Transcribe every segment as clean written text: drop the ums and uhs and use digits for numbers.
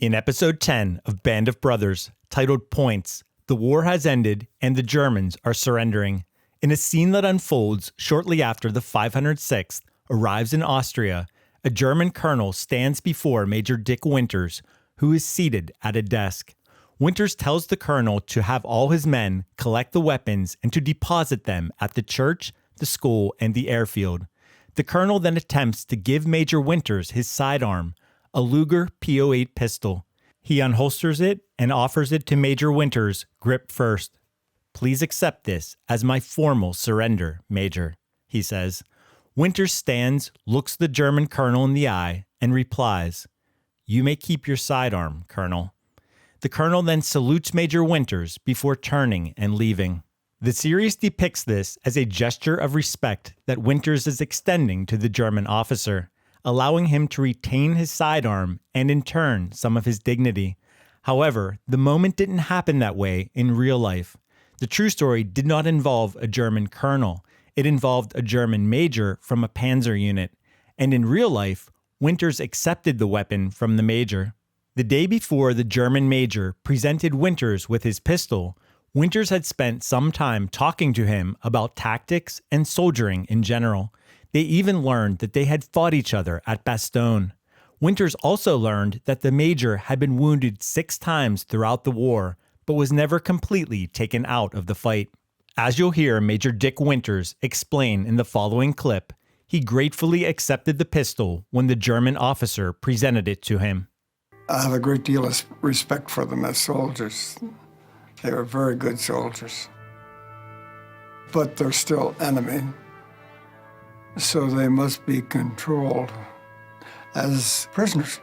In episode 10 of Band of Brothers, titled Points, the war has ended and the Germans are surrendering. In a scene that unfolds shortly after the 506th arrives in Austria, a German colonel stands before Major Dick Winters, who is seated at a desk. Winters tells the colonel to have all his men collect the weapons and to deposit them at the church, the school, and the airfield. The colonel then attempts to give Major Winters his sidearm, a Luger P08 pistol. He unholsters it and offers it to Major Winters, grip first. "Please accept this as my formal surrender, Major," he says. Winters stands, looks the German colonel in the eye, and replies, "You may keep your sidearm, Colonel." The colonel then salutes Major Winters before turning and leaving. The series depicts this as a gesture of respect that Winters is extending to the German officer, allowing him to retain his sidearm and in turn some of his dignity. However, the moment didn't happen that way in real life. The true story did not involve a German colonel. It involved a German major from a panzer unit. And in real life, Winters accepted the weapon from the major. The day before the German major presented Winters with his pistol, Winters had spent some time talking to him about tactics and soldiering in general. They even learned that they had fought each other at Bastogne. Winters also learned that the major had been wounded 6 times throughout the war, but was never completely taken out of the fight. As you'll hear Major Dick Winters explain in the following clip, he gratefully accepted the pistol when the German officer presented it to him. I have a great deal of respect for them as soldiers. They were very good soldiers. But they're still enemy, so they must be controlled as prisoners.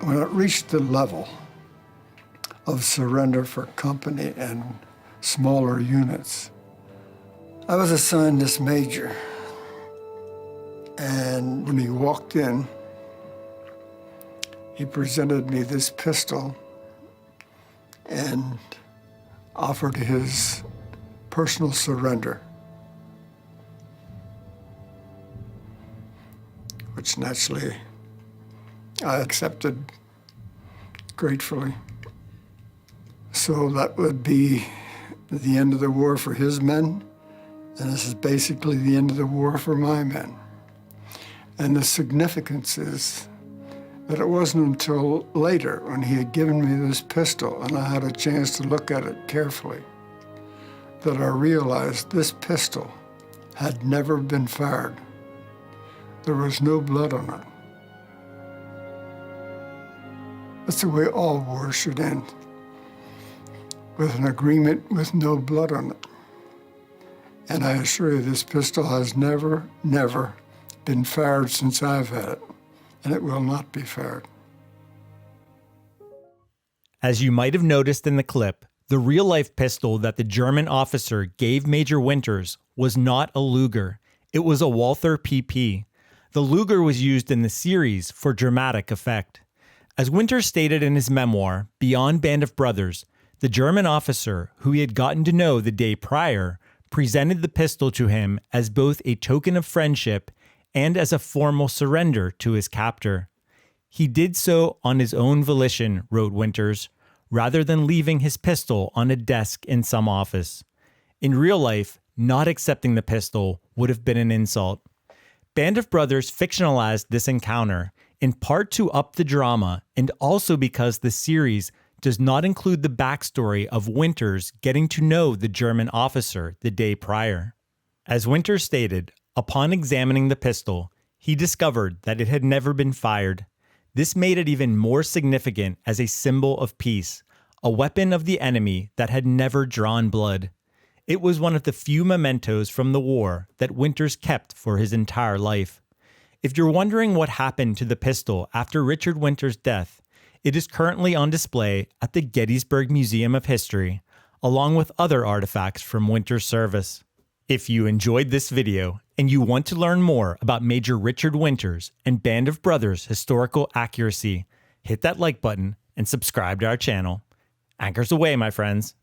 When it reached the level of surrender for company and smaller units, I was assigned this major. And when he walked in, he presented me this pistol and offered his personal surrender, which naturally I accepted gratefully. So that would be the end of the war for his men, and this is basically the end of the war for my men. And the significance is that it wasn't until later, when he had given me this pistol and I had a chance to look at it carefully, that I realized this pistol had never been fired. There was no blood on it. That's the way all wars should end, with an agreement with no blood on it. And I assure you, this pistol has never been fired since I've had it, and it will not be fired. As you might have noticed in the clip, the real-life pistol that the German officer gave Major Winters was not a Luger. It was a Walther PP. The Luger was used in the series for dramatic effect. As Winters stated in his memoir, Beyond Band of Brothers, the German officer, who he had gotten to know the day prior, presented the pistol to him as both a token of friendship and as a formal surrender to his captor. He did so on his own volition, wrote Winters, rather than leaving his pistol on a desk in some office. In real life, not accepting the pistol would have been an insult. Band of Brothers fictionalized this encounter, in part to up the drama and also because the series does not include the backstory of Winters getting to know the German officer the day prior. As Winters stated, upon examining the pistol, he discovered that it had never been fired. This made it even more significant as a symbol of peace, a weapon of the enemy that had never drawn blood. It was one of the few mementos from the war that Winters kept for his entire life. If you're wondering what happened to the pistol after Richard Winters' death, it is currently on display at the Gettysburg Museum of History, along with other artifacts from Winters' service. If you enjoyed this video and you want to learn more about Major Richard Winters and Band of Brothers historical accuracy, hit that like button and subscribe to our channel. Anchors away, my friends.